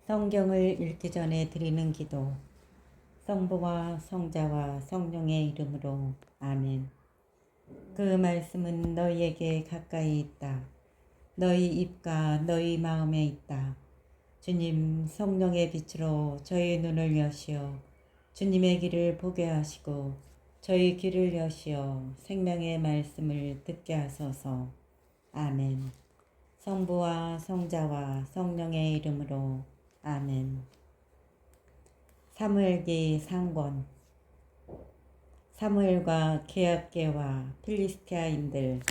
성경을 읽기 전에 드리는 기도. 성부와 성자와 성령의 이름으로 아멘. 그 말씀은 너희에게 가까이 있다. 너희 입과 너희 마음에 있다. 주님 성령의 빛으로 저희 눈을 여시어 주님의 길을 보게 하시고 저희 귀를 여시어 생명의 말씀을 듣게 하소서. 아멘. 성부와 성자와 성령의 이름으로 아멘. 사무엘기 상권. 사무엘과 계약계와 필리스티아인들.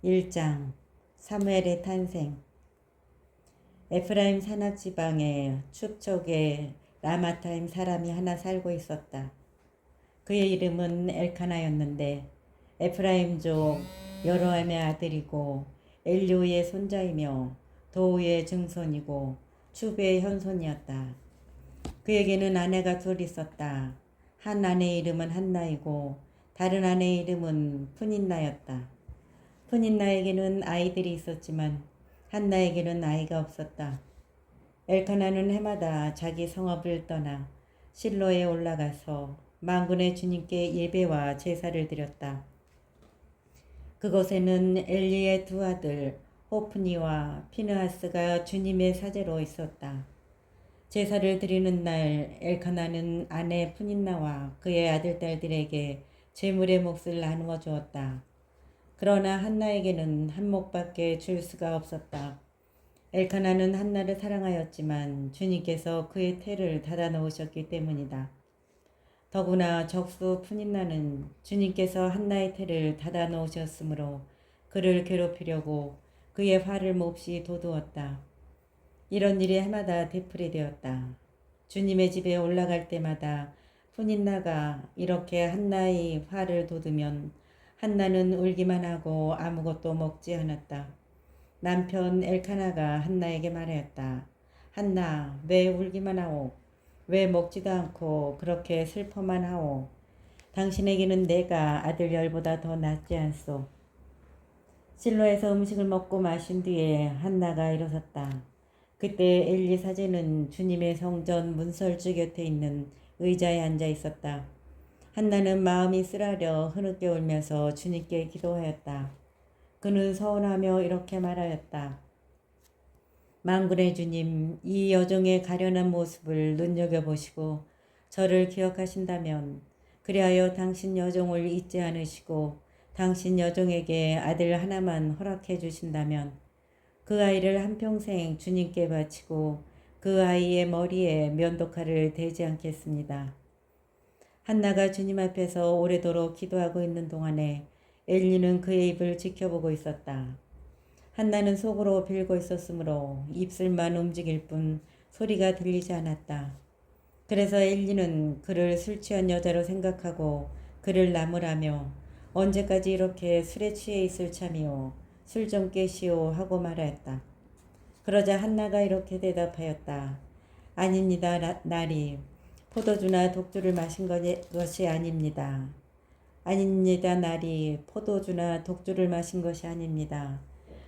1장. 사무엘의 탄생. 에프라임 산악지방의 축척에 라마타임 사람이 하나 살고 있었다. 그의 이름은 엘카나였는데 에프라임족 여로함의 아들이고 엘리후의 손자이며 도우의 증손이고 추베의 현손이었다. 그에게는 아내가 둘 있었다. 한 아내의 이름은 한나이고 다른 아내의 이름은 푸닌나였다. 푸닌나에게는 아이들이 있었지만 한나에게는 아이가 없었다. 엘카나는 해마다 자기 성읍을 떠나 실로에 올라가서 만군의 주님께 예배와 제사를 드렸다. 그곳에는 엘리의 두 아들 호프니와 피느하스가 주님의 사제로 있었다. 제사를 드리는 날 엘카나는 아내 푸닌나와 그의 아들딸들에게 제물의 몫을 나누어 주었다. 그러나 한나에게는 한 몫밖에 줄 수가 없었다. 엘카나는 한나를 사랑하였지만 주님께서 그의 태를 닫아 놓으셨기 때문이다. 더구나 적수 푸닌나는 주님께서 한나의 태를 닫아 놓으셨으므로 그를 괴롭히려고 그의 화를 몹시 돋우었다. 이런 일이 해마다 되풀이되었다. 주님의 집에 올라갈 때마다 푸닌나가 이렇게 한나의 화를 돋우면 한나는 울기만 하고 아무것도 먹지 않았다. 남편 엘카나가 한나에게 말하였다. 한나, 왜 울기만 하오? 왜 먹지도 않고 그렇게 슬퍼만 하오? 당신에게는 내가 아들 열보다 더 낫지 않소? 실로에서 음식을 먹고 마신 뒤에 한나가 일어섰다. 그때 엘리 사제는 주님의 성전 문설주 곁에 있는 의자에 앉아 있었다. 한나는 마음이 쓰라려 흐느껴 울면서 주님께 기도하였다. 그는 서운하며 이렇게 말하였다. 만군의 주님, 이 여종의 가련한 모습을 눈여겨보시고 저를 기억하신다면 그리하여 당신 여종을 잊지 않으시고 당신 여종에게 아들 하나만 허락해 주신다면 그 아이를 한평생 주님께 바치고 그 아이의 머리에 면도칼을 대지 않겠습니다. 한나가 주님 앞에서 오래도록 기도하고 있는 동안에 엘리는 그의 입을 지켜보고 있었다. 한나는 속으로 빌고 있었으므로 입술만 움직일 뿐 소리가 들리지 않았다. 그래서 엘리는 그를 술 취한 여자로 생각하고 그를 나무라며 언제까지 이렇게 술에 취해 있을 참이오. 술 좀 깨시오 하고 말하였다. 그러자 한나가 이렇게 대답하였다. 아닙니다, 나리. 포도주나 독주를 마신 것이 아닙니다. 아닙니다, 나리. 포도주나 독주를 마신 것이 아닙니다.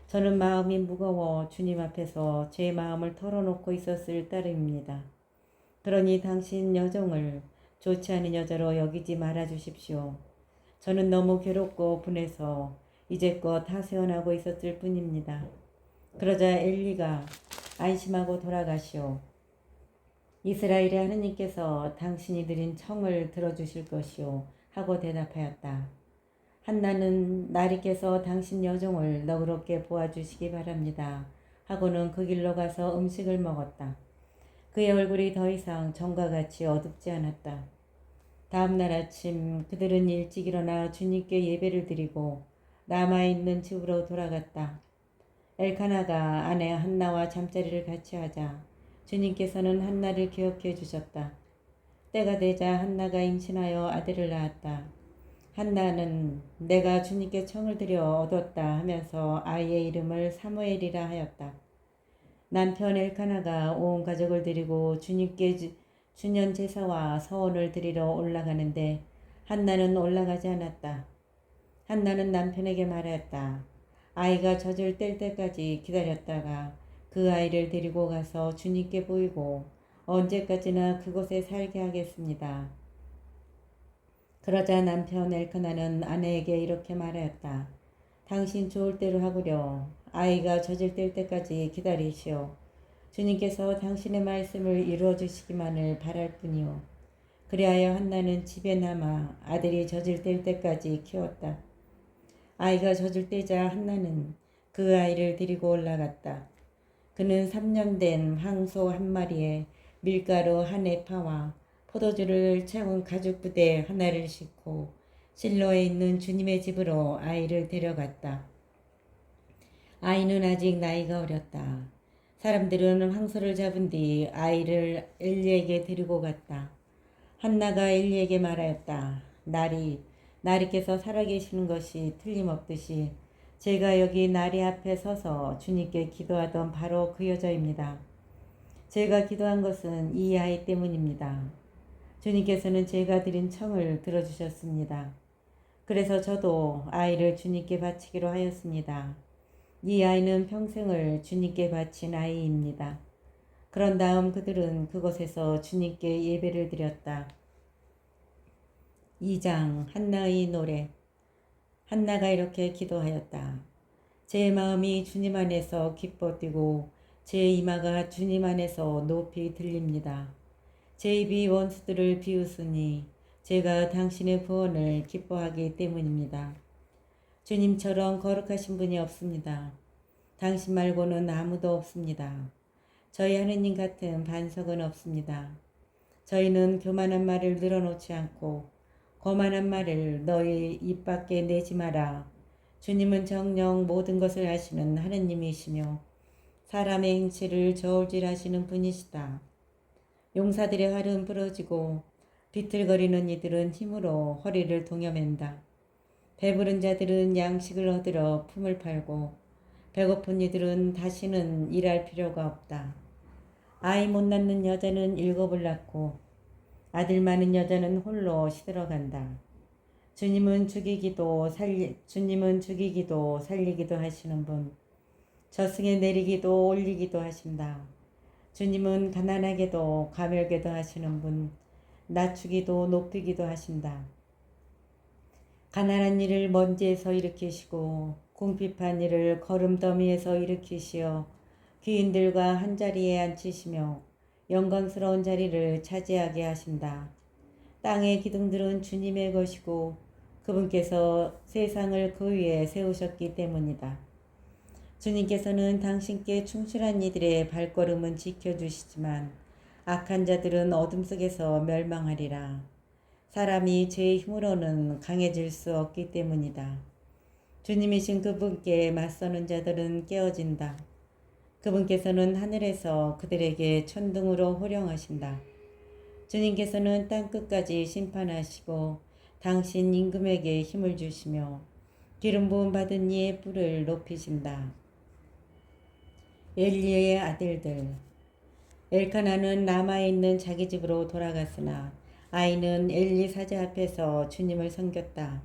저는 마음이 무거워 주님 앞에서 제 마음을 털어놓고 있었을 따름입니다. 그러니 당신 여종을 좋지 않은 여자로 여기지 말아 주십시오. 저는 너무 괴롭고 분해서 이제껏 하소연하고 있었을 뿐입니다. 그러자 엘리가 안심하고 돌아가시오. 이스라엘의 하느님께서 당신이 드린 청을 들어주실 것이오 하고 대답하였다. 한나는 나리께서 당신 여종을 너그럽게 보아주시기 바랍니다 하고는 그 길로 가서 음식을 먹었다. 그의 얼굴이 더 이상 전과 같이 어둡지 않았다. 다음 날 아침 그들은 일찍 일어나 주님께 예배를 드리고 남아있는 집으로 돌아갔다. 엘카나가 아내 한나와 잠자리를 같이 하자 주님께서는 한나를 기억해 주셨다. 때가 되자 한나가 임신하여 아들을 낳았다. 한나는 내가 주님께 청을 드려 얻었다 하면서 아이의 이름을 사무엘이라 하였다. 남편 엘카나가 온 가족을 데리고 주님께 주년 제사와 서원을 드리러 올라가는데 한나는 올라가지 않았다. 한나는 남편에게 말하였다. 아이가 젖을 뗄 때까지 기다렸다가 그 그 아이를 데리고 가서 주님께 보이고 언제까지나 그곳에 살게 하겠습니다. 그러자 남편 엘카나는 아내에게 이렇게 말하였다. 당신 좋을 대로 하구려. 아이가 젖을 뗄 때까지 기다리시오. 주님께서 당신의 말씀을 이루어 주시기만을 바랄 뿐이오. 그리하여 한나는 집에 남아 아들이 젖을 뗄 때까지 키웠다. 아이가 젖을 떼자 한나는 그 아이를 데리고 올라갔다. 그는 3년 된 황소 한 마리에 밀가루 한 에파와 포도주를 채운 가죽 부대 하나를 싣고 실로에 있는 주님의 집으로 아이를 데려갔다. 아이는 아직 나이가 어렸다. 사람들은 황소를 잡은 뒤 아이를 엘리에게 데리고 갔다. 한나가 엘리에게 말하였다. 나리께서 살아계시는 것이 틀림없듯이 제가 여기 나리 앞에 서서 주님께 기도하던 바로 그 여자입니다. 제가 기도한 것은 이 아이 때문입니다. 주님께서는 제가 드린 청을 들어주셨습니다. 그래서 저도 아이를 주님께 바치기로 하였습니다. 이 아이는 평생을 주님께 바친 아이입니다. 그런 다음 그들은 그곳에서 주님께 예배를 드렸다. 2장 한나의 노래. 한나가 이렇게 기도하였다. 제 마음이 주님 안에서 기뻐 뛰고 제 이마가 주님 안에서 높이 들립니다. 제 입이 원수들을 비웃으니 제가 당신의 구원을 기뻐하기 때문입니다. 주님처럼 거룩하신 분이 없습니다. 당신 말고는 아무도 없습니다. 저희 하느님 같은 반석은 없습니다. 저희는 교만한 말을 늘어놓지 않고 거만한 말을 너희 입 밖에 내지 마라. 주님은 정녕 모든 것을 아시는 하느님이시며 사람의 행치를 저울질하시는 분이시다. 용사들의 활은 부러지고 비틀거리는 이들은 힘으로 허리를 동여맨다. 배부른 자들은 양식을 얻으러 품을 팔고 배고픈 이들은 다시는 일할 필요가 없다. 아이 못 낳는 여자는 7을 낳고 아들 많은 여자는 홀로 시들어간다. 주님은 죽이기도 살리기도 하시는 분. 저승에 내리기도 올리기도 하신다. 주님은 가난하게도 가멸게도 하시는 분. 낮추기도 높이기도 하신다. 가난한 이를 먼지에서 일으키시고 궁핍한 이를 거름더미에서 일으키시어 귀인들과 한자리에 앉히시며 영광스러운 자리를 차지하게 하신다. 땅의 기둥들은 주님의 것이고 그분께서 세상을 그 위에 세우셨기 때문이다. 주님께서는 당신께 충실한 이들의 발걸음은 지켜주시지만 악한 자들은 어둠 속에서 멸망하리라. 사람이 죄의 힘으로는 강해질 수 없기 때문이다. 주님이신 그분께 맞서는 자들은 깨어진다. 그분께서는 하늘에서 그들에게 천둥으로 호령하신다. 주님께서는 땅끝까지 심판하시고 당신 임금에게 힘을 주시며 기름 부음 받은 이의 뿔을 높이신다. 엘리의 아들들. 엘카나는 라마에 있는 자기 집으로 돌아갔으나 아이는 엘리 사제 앞에서 주님을 섬겼다.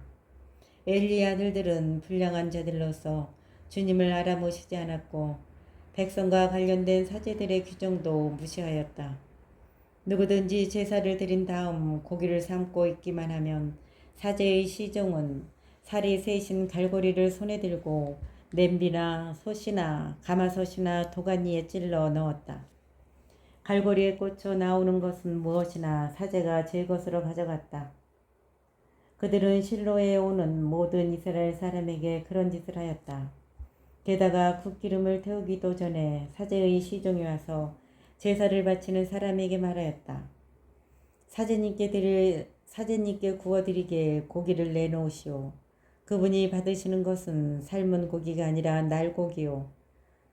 엘리의 아들들은 불량한 자들로서 주님을 알아보시지 않았고 백성과 관련된 사제들의 규정도 무시하였다. 누구든지 제사를 드린 다음 고기를 삶고 있기만 하면 사제의 시종은 살이 세신 갈고리를 손에 들고 냄비나 솥이나 가마솥이나 도가니에 찔러 넣었다. 갈고리에 꽂혀 나오는 것은 무엇이나 사제가 제 것으로 가져갔다. 그들은 실로에 오는 모든 이스라엘 사람에게 그런 짓을 하였다. 게다가 굿기름을 태우기도 전에 사제의 시종이 와서 제사를 바치는 사람에게 말하였다. 사제님께 구워드리게 고기를 내놓으시오. 그분이 받으시는 것은 삶은 고기가 아니라 날고기요.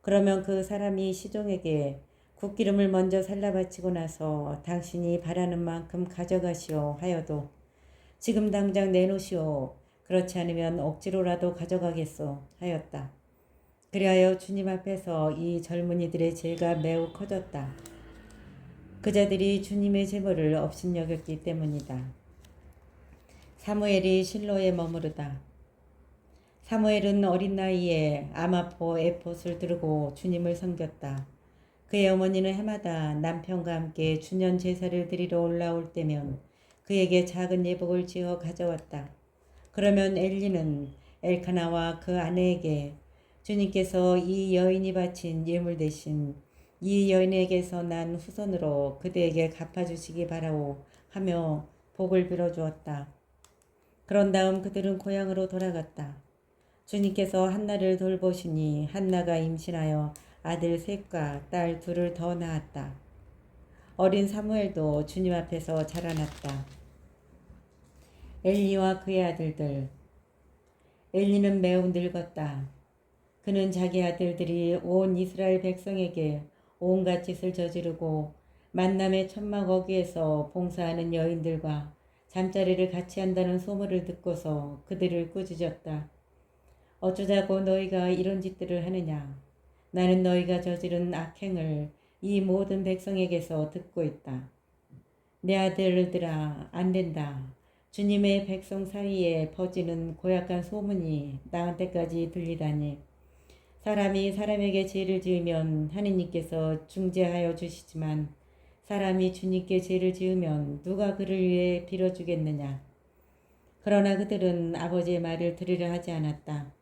그러면 그 사람이 시종에게 굿기름을 먼저 살라 바치고 나서 당신이 바라는 만큼 가져가시오 하여도 지금 당장 내놓으시오. 그렇지 않으면 억지로라도 가져가겠소 하였다. 그리하여 주님 앞에서 이 젊은이들의 죄가 매우 커졌다. 그자들이 주님의 제물을 업신여겼기 때문이다. 사무엘이 실로에 머무르다. 사무엘은 어린 나이에 아마포 에봇을 들고 주님을 섬겼다. 그의 어머니는 해마다 남편과 함께 주년 제사를 드리러 올라올 때면 그에게 작은 예복을 지어 가져왔다. 그러면 엘리는 엘카나와 그 아내에게 주님께서 이 여인이 바친 예물 대신 이 여인에게서 난 후손으로 그대에게 갚아주시기 바라오 하며 복을 빌어주었다. 그런 다음 그들은 고향으로 돌아갔다. 주님께서 한나를 돌보시니 한나가 임신하여 아들 셋과 딸 둘을 더 낳았다. 어린 사무엘도 주님 앞에서 자라났다. 엘리와 그의 아들들. 엘리는 매우 늙었다. 그는 자기 아들들이 온 이스라엘 백성에게 온갖 짓을 저지르고 만남의 천막 어귀에서 봉사하는 여인들과 잠자리를 같이 한다는 소문을 듣고서 그들을 꾸짖었다. 어쩌자고 너희가 이런 짓들을 하느냐. 나는 너희가 저지른 악행을 이 모든 백성에게서 듣고 있다. 내 아들들아, 안 된다. 주님의 백성 사이에 퍼지는 고약한 소문이 나한테까지 들리다니. 사람이 사람에게 죄를 지으면 하느님께서 중재하여 주시지만 사람이 주님께 죄를 지으면 누가 그를 위해 빌어주겠느냐. 그러나 그들은 아버지의 말을 들으려 하지 않았다.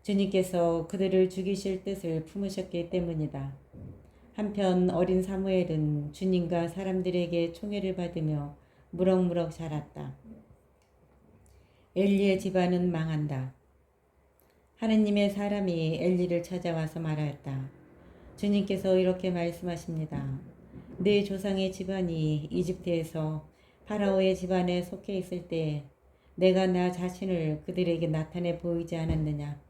주님께서 그들을 죽이실 뜻을 품으셨기 때문이다. 한편 어린 사무엘은 주님과 사람들에게 총애를 받으며 무럭무럭 자랐다. 엘리의 집안은 망한다. 하느님의 사람이 엘리를 찾아와서 말하였다. 주님께서 이렇게 말씀하십니다. 네 조상의 집안이 이집트에서 파라오의 집안에 속해 있을 때 내가 나 자신을 그들에게 나타내 보이지 않았느냐.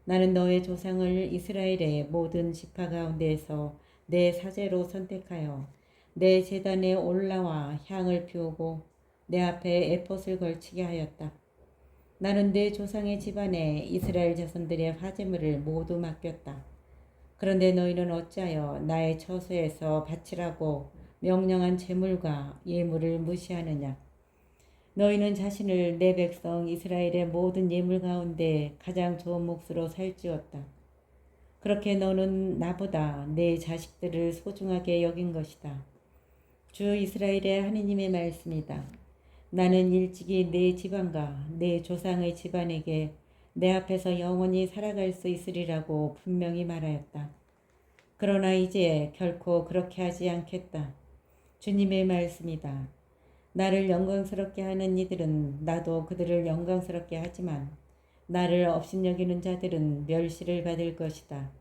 나는 너의 조상을 이스라엘의 모든 지파 가운데에서 내 사제로 선택하여 내 제단에 올라와 향을 피우고 내 앞에 에봇을 걸치게 하였다. 나는 내 조상의 집안에 이스라엘 자손들의 화제물을 모두 맡겼다. 그런데 너희는 어찌하여 나의 처소에서 바치라고 명령한 제물과 예물을 무시하느냐. 너희는 자신을 내 백성 이스라엘의 모든 예물 가운데 가장 좋은 몫으로 살찌웠다. 그렇게 너는 나보다 내 자식들을 소중하게 여긴 것이다. 주 이스라엘의 하느님의 말씀이다. 나는 일찍이 내 집안과 내 조상의 집안에게 내 앞에서 영원히 살아갈 수 있으리라고 분명히 말하였다. 그러나 이제 결코 그렇게 하지 않겠다. 주님의 말씀이다. 나를 영광스럽게 하는 이들은 나도 그들을 영광스럽게 하지만 나를 업신여기는 자들은 멸시를 받을 것이다.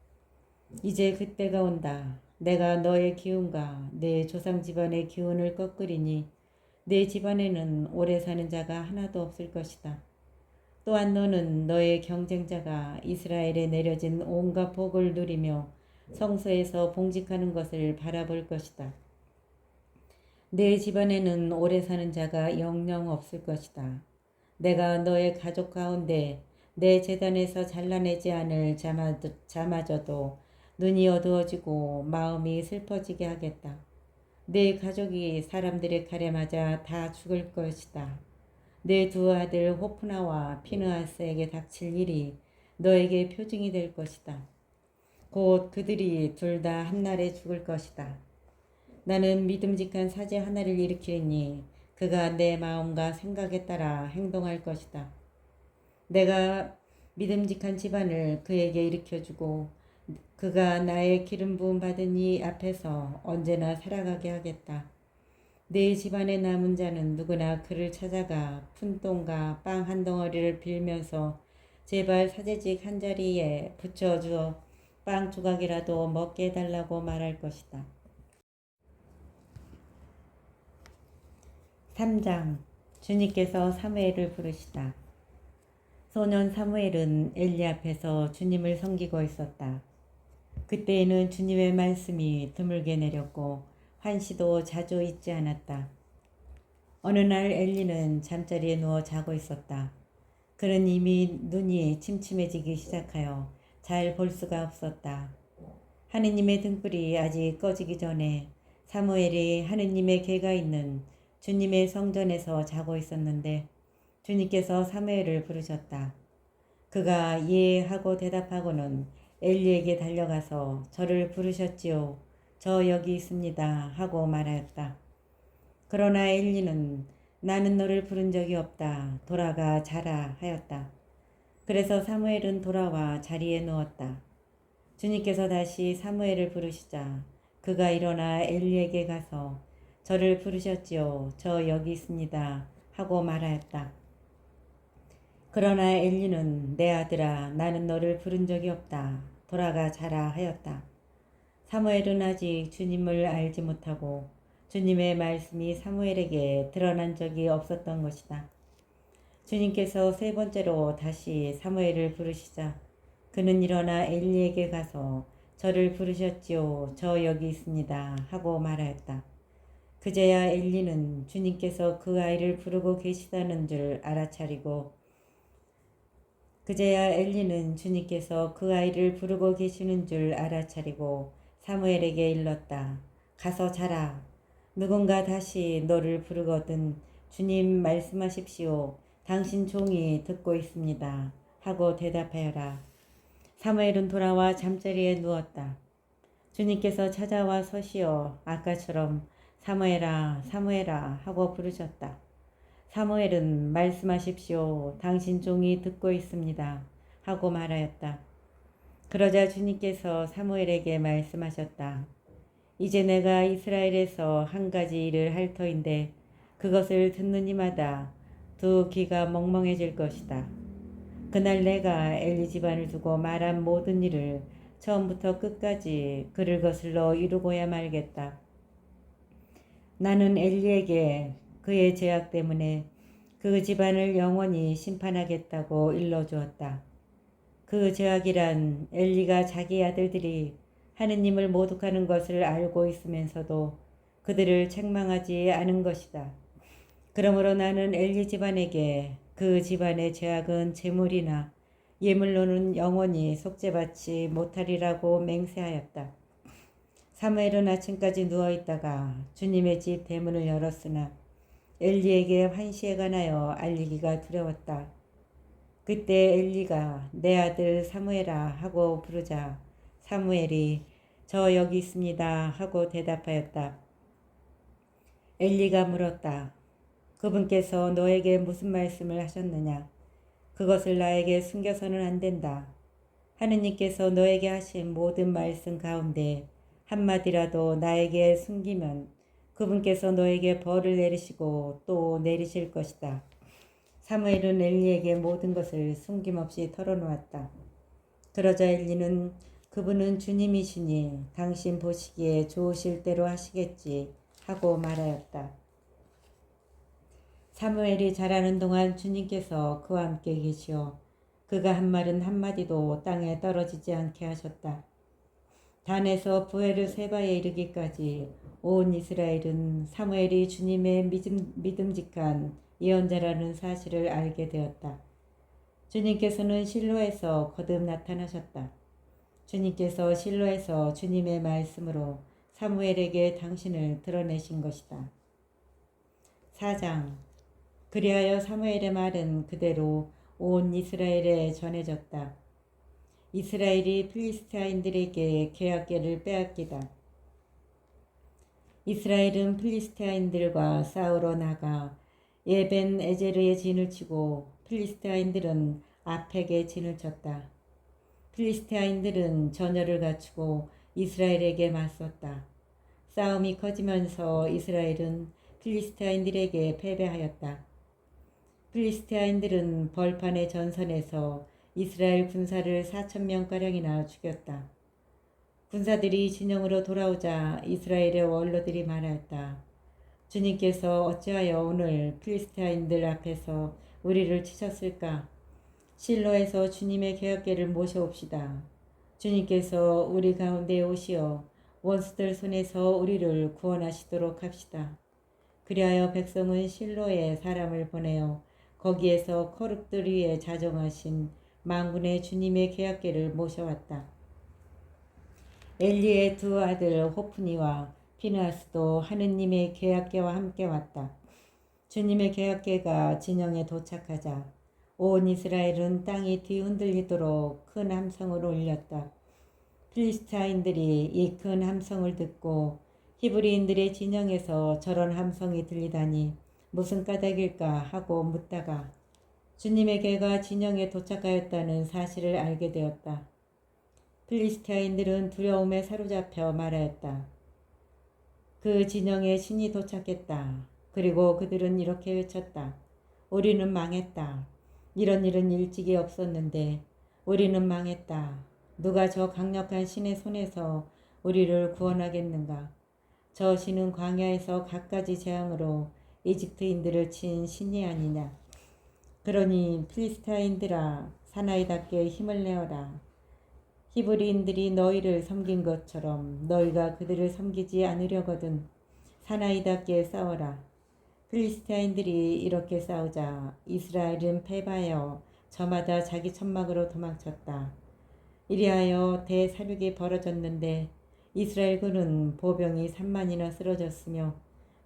이제 그때가 온다. 내가 너의 기운과 내 조상 집안의 기운을 꺾으리니 내 집안에는 오래 사는 자가 하나도 없을 것이다. 또한 너는 너의 경쟁자가 이스라엘에 내려진 온갖 복을 누리며 성소에서 봉직하는 것을 바라볼 것이다. 내 집안에는 오래 사는 자가 영영 없을 것이다. 내가 너의 가족 가운데 내 제단에서 잘라내지 않을 자마저도 눈이 어두워지고 마음이 슬퍼지게 하겠다. 내 가족이 사람들의 칼에 맞아 다 죽을 것이다. 내 두 아들 호프나와 피느하스에게 닥칠 일이 너에게 표징이 될 것이다. 곧 그들이 둘 다 한날에 죽을 것이다. 나는 믿음직한 사제 하나를 일으키니 그가 내 마음과 생각에 따라 행동할 것이다. 내가 믿음직한 집안을 그에게 일으켜주고 그가 나의 기름 부음 받은 이 앞에서 언제나 살아가게 하겠다. 내 집안에 남은 자는 누구나 그를 찾아가 푼돈과 빵 한 덩어리를 빌면서 제발 사제직 한 자리에 붙여주어 빵 조각이라도 먹게 해달라고 말할 것이다. 3장. 주님께서 사무엘을 부르시다. 소년 사무엘은 엘리 앞에서 주님을 섬기고 있었다. 그때에는 주님의 말씀이 드물게 내렸고 환시도 자주 있지 않았다. 어느 날 엘리는 잠자리에 누워 자고 있었다. 그는 이미 눈이 침침해지기 시작하여 잘 볼 수가 없었다. 하느님의 등불이 아직 꺼지기 전에 사무엘이 하느님의 궤가 있는 주님의 성전에서 자고 있었는데 주님께서 사무엘을 부르셨다. 그가 예 하고 대답하고는 엘리에게 달려가서 저를 부르셨지요. 저 여기 있습니다 하고 말하였다. 그러나 엘리는 나는 너를 부른 적이 없다. 돌아가 자라 하였다. 그래서 사무엘은 돌아와 자리에 누웠다. 주님께서 다시 사무엘을 부르시자 그가 일어나 엘리에게 가서 저를 부르셨지요. 저 여기 있습니다 하고 말하였다. 그러나 엘리는 내 아들아 나는 너를 부른 적이 없다. 돌아가 자라 하였다. 사무엘은 아직 주님을 알지 못하고 주님의 말씀이 사무엘에게 드러난 적이 없었던 것이다. 주님께서 세 번째로 다시 사무엘을 부르시자 그는 일어나 엘리에게 가서 저를 부르셨지요. 저 여기 있습니다 하고 말하였다. 그제야 엘리는 주님께서 그 아이를 부르고 계시다는 줄 알아차리고 주님께서 그 아이를 부르고 계시는 줄 알아차리고 사무엘에게 일렀다. 가서 자라. 누군가 다시 너를 부르거든 주님 말씀하십시오. 당신 종이 듣고 있습니다 하고 대답하여라. 사무엘은 돌아와 잠자리에 누웠다. 주님께서 찾아와 서시어 아까처럼 사무엘아 사무엘아 하고 부르셨다. 사무엘은 말씀하십시오. 당신 종이 듣고 있습니다 하고 말하였다. 그러자 주님께서 사무엘에게 말씀하셨다. 이제 내가 이스라엘에서 한 가지 일을 할 터인데 그것을 듣는 이마다 두 귀가 멍멍해질 것이다. 그날 내가 엘리 집안을 두고 말한 모든 일을 처음부터 끝까지 그를 거슬러 이루고야 말겠다. 나는 엘리에게 그의 죄악 때문에 그 집안을 영원히 심판하겠다고 일러주었다. 그 죄악이란 엘리가 자기 아들들이 하느님을 모독하는 것을 알고 있으면서도 그들을 책망하지 않은 것이다. 그러므로 나는 엘리 집안에게 그 집안의 죄악은 재물이나 예물로는 영원히 속죄받지 못하리라고 맹세하였다. 사무엘은 아침까지 누워있다가 주님의 집 대문을 열었으나 엘리에게 환시에 관하여 알리기가 두려웠다. 그때 엘리가 내 아들 사무엘아 하고 부르자 사무엘이 저 여기 있습니다 하고 대답하였다. 엘리가 물었다. 그분께서 너에게 무슨 말씀을 하셨느냐? 그것을 나에게 숨겨서는 안 된다. 하느님께서 너에게 하신 모든 말씀 가운데 한마디라도 나에게 숨기면 그분께서 너에게 벌을 내리시고 또 내리실 것이다. 사무엘은 엘리에게 모든 것을 숨김없이 털어놓았다. 그러자 엘리는 그분은 주님이시니 당신 보시기에 좋으실 대로 하시겠지 하고 말하였다. 사무엘이 자라는 동안 주님께서 그와 함께 계시어 그가 한 말은 한마디도 땅에 떨어지지 않게 하셨다. 단에서 부에르세바에 이르기까지 온 이스라엘은 사무엘이 주님의 믿음직한 예언자라는 사실을 알게 되었다. 주님께서는 실로에서 거듭 나타나셨다. 주님께서 실로에서 주님의 말씀으로 사무엘에게 당신을 드러내신 것이다. 4장. 그리하여 사무엘의 말은 그대로 온 이스라엘에 전해졌다. 이스라엘이 필리스티아인들에게 계약궤를 빼앗기다. 이스라엘은 필리스티아인들과 싸우러 나가 예벤 에제르에 진을 치고 필리스티아인들은 아펙에 진을 쳤다. 필리스티아인들은 전열을 갖추고 이스라엘에게 맞섰다. 싸움이 커지면서 이스라엘은 필리스티아인들에게 패배하였다. 필리스티아인들은 벌판의 전선에서 이스라엘 군사를 4,000명가량이나 죽였다. 군사들이 진영으로 돌아오자 이스라엘의 원로들이 말하였다. 주님께서 어찌하여 오늘 필리스티아인들 앞에서 우리를 치셨을까? 실로에서 주님의 계약궤를 모셔옵시다. 주님께서 우리 가운데 오시어 원수들 손에서 우리를 구원하시도록 합시다. 그리하여 백성은 실로에 사람을 보내어 거기에서 거룩들 위에 자정하신 만군의 주님의 계약궤를 모셔왔다. 엘리의 두 아들 호프니와 피느하스도 하느님의 계약궤와 함께 왔다. 주님의 계약궤가 진영에 도착하자 온 이스라엘은 땅이 뒤흔들리도록 큰 함성을 올렸다. 필리스타인들이 이 큰 함성을 듣고 히브리인들의 진영에서 저런 함성이 들리다니 무슨 까닭일까 하고 묻다가 주님의 개가 진영에 도착하였다는 사실을 알게 되었다. 필리스타인들은 두려움에 사로잡혀 말하였다. 그 진영에 신이 도착했다. 그리고 그들은 이렇게 외쳤다. 우리는 망했다. 이런 일은 일찍이 없었는데 우리는 망했다. 누가 저 강력한 신의 손에서 우리를 구원하겠는가? 저 신은 광야에서 갖가지 재앙으로 이집트인들을 친 신이 아니냐? 그러니 필리스타인들아 사나이답게 힘을 내어라. 히브리인들이 너희를 섬긴 것처럼 너희가 그들을 섬기지 않으려거든 사나이답게 싸워라. 필리스타인들이 이렇게 싸우자 이스라엘은 패하여 저마다 자기 천막으로 도망쳤다. 이리하여 대사륙이 벌어졌는데 이스라엘군은 보병이 3만이나 쓰러졌으며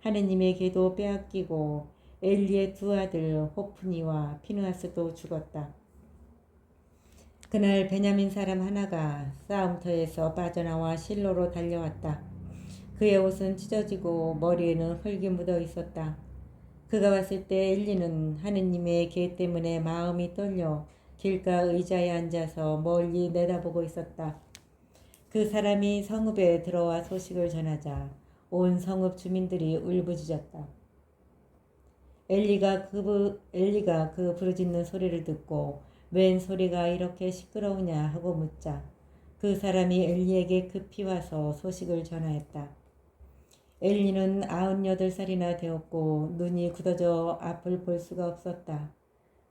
하느님의 계도 빼앗기고 엘리의 두 아들 호프니와 피느하스도 죽었다. 그날 베냐민 사람 하나가 싸움터에서 빠져나와 실로로 달려왔다. 그의 옷은 찢어지고 머리에는 흙이 묻어 있었다. 그가 왔을 때 엘리는 하느님의 계 때문에 마음이 떨려 길가 의자에 앉아서 멀리 내다보고 있었다. 그 사람이 성읍에 들어와 소식을 전하자 온 성읍 주민들이 울부짖었다. 엘리가 그 부르짖는 소리를 듣고 웬 소리가 이렇게 시끄러우냐 하고 묻자 그 사람이 엘리에게 급히 와서 소식을 전하였다. 엘리는 98살이나 되었고 눈이 굳어져 앞을 볼 수가 없었다.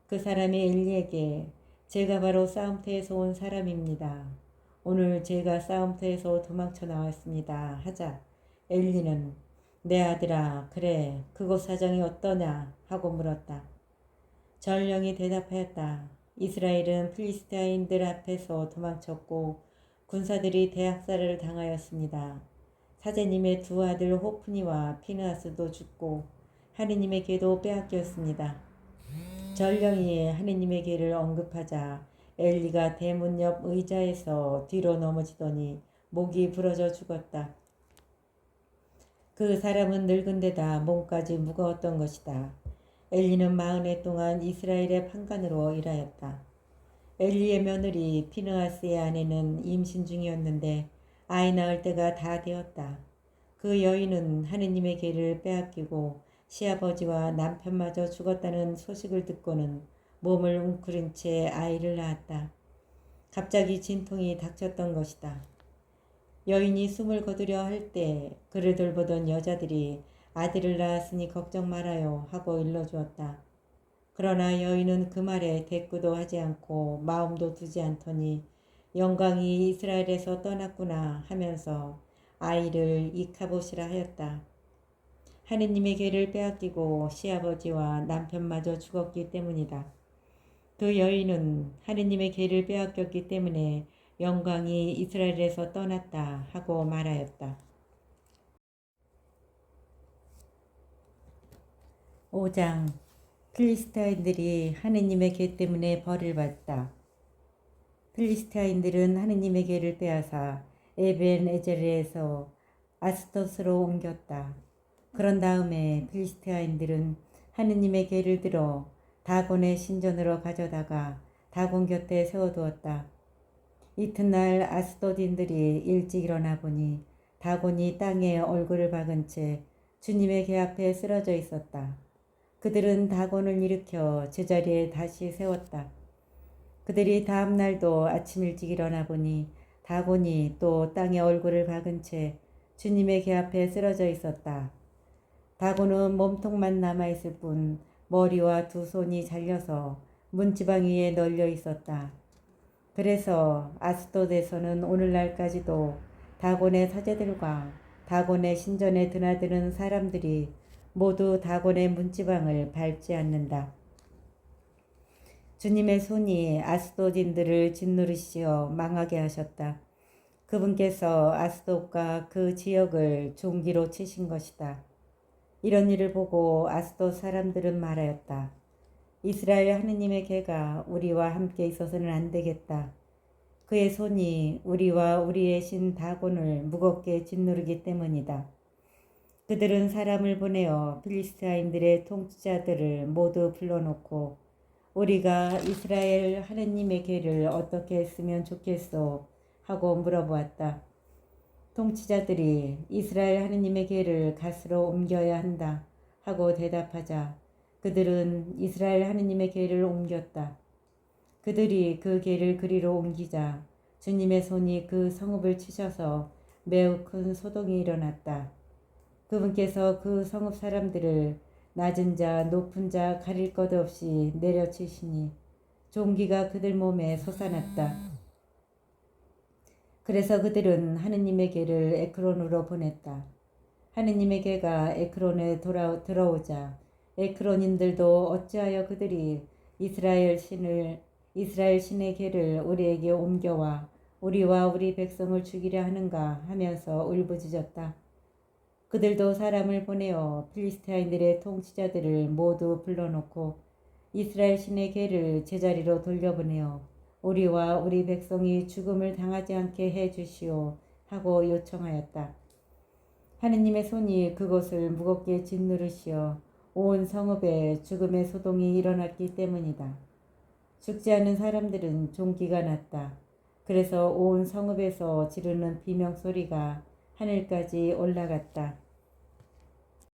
그 사람이 엘리에게 제가 바로 싸움터에서 온 사람입니다. 오늘 제가 싸움터에서 도망쳐 나왔습니다. 하자 엘리는 내 아들아 그래 그곳 사정이 어떠냐 하고 물었다. 전령이 대답하였다. 이스라엘은 필리스타인들 앞에서 도망쳤고 군사들이 대학살을 당하였습니다. 사제님의 두 아들 호프니와 피느하스도 죽고 하느님의 궤도 빼앗겼습니다. 전령이 하느님의 궤를 언급하자 엘리가 대문 옆 의자에서 뒤로 넘어지더니 목이 부러져 죽었다. 그 사람은 늙은 데다 몸까지 무거웠던 것이다. 엘리는 40해 동안 이스라엘의 판관으로 일하였다. 엘리의 며느리 피느하스의 아내는 임신 중이었는데 아이 낳을 때가 다 되었다. 그 여인은 하느님의 궤를 빼앗기고 시아버지와 남편마저 죽었다는 소식을 듣고는 몸을 웅크린 채 아이를 낳았다. 갑자기 진통이 닥쳤던 것이다. 여인이 숨을 거두려 할 때 그를 돌보던 여자들이 아들을 낳았으니 걱정 말아요 하고 일러주었다. 그러나 여인은 그 말에 대꾸도 하지 않고 마음도 두지 않더니 영광이 이스라엘에서 떠났구나 하면서 아이를 이카봇이라 하였다. 하느님의 궤를 빼앗기고 시아버지와 남편마저 죽었기 때문이다. 그 여인은 하느님의 궤를 빼앗겼기 때문에 영광이 이스라엘에서 떠났다 하고 말하였다. 5장 필리스타인들이 하느님의 궤 때문에 벌을 받다. 필리스타인들은 하느님의 궤를 빼앗아 에벤에젤에서 아스토스로 옮겼다. 그런 다음에 필리스타인들은 하느님의 궤를 들어 다곤의 신전으로 가져다가 다곤 곁에 세워두었다. 이튿날 아스도딘들이 일찍 일어나 보니 다곤이 땅에 얼굴을 박은 채 주님의 궤 앞에 쓰러져 있었다. 그들은 다곤을 일으켜 제자리에 다시 세웠다. 그들이 다음 날도 아침 일찍 일어나 보니 다곤이 또 땅에 얼굴을 박은 채 주님의 궤 앞에 쓰러져 있었다. 다곤은 몸통만 남아있을 뿐 머리와 두 손이 잘려서 문지방 위에 널려 있었다. 그래서 아스돗에서는 오늘날까지도 다곤의 사제들과 다곤의 신전에 드나드는 사람들이 모두 다곤의 문지방을 밟지 않는다. 주님의 손이 아스돗인들을 짓누르시어 망하게 하셨다. 그분께서 아스돗과 그 지역을 종기로 치신 것이다. 이런 일을 보고 아스돗 사람들은 말하였다. 이스라엘 하느님의 개가 우리와 함께 있어서는 안 되겠다. 그의 손이 우리와 우리의 신 다곤을 무겁게 짓누르기 때문이다. 그들은 사람을 보내어 필리스타인들의 통치자들을 모두 불러놓고 우리가 이스라엘 하느님의 개를 어떻게 했으면 좋겠소 하고 물어보았다. 통치자들이 이스라엘 하느님의 개를 갓으로 옮겨야 한다 하고 대답하자 그들은 이스라엘 하느님의 개를 옮겼다. 그들이 그 개를 그리로 옮기자 주님의 손이 그 성읍을 치셔서 매우 큰 소동이 일어났다. 그분께서 그 성읍 사람들을 낮은 자 높은 자 가릴 것 없이 내려치시니 종기가 그들 몸에 솟아났다. 그래서 그들은 하느님의 개를 에크론으로 보냈다. 하느님의 개가 에크론에 들어오자 에크론인들도 어찌하여 그들이 이스라엘 신의 개를 우리에게 옮겨와 우리와 우리 백성을 죽이려 하는가 하면서 울부짖었다. 그들도 사람을 보내어 필리스타인들의 통치자들을 모두 불러놓고 이스라엘 신의 개를 제자리로 돌려보내어 우리와 우리 백성이 죽음을 당하지 않게 해 주시오 하고 요청하였다. 하느님의 손이 그곳을 무겁게 짓누르시어 온 성읍에 죽음의 소동이 일어났기 때문이다. 죽지 않은 사람들은 종기가 났다. 그래서 온 성읍에서 지르는 비명소리가 하늘까지 올라갔다.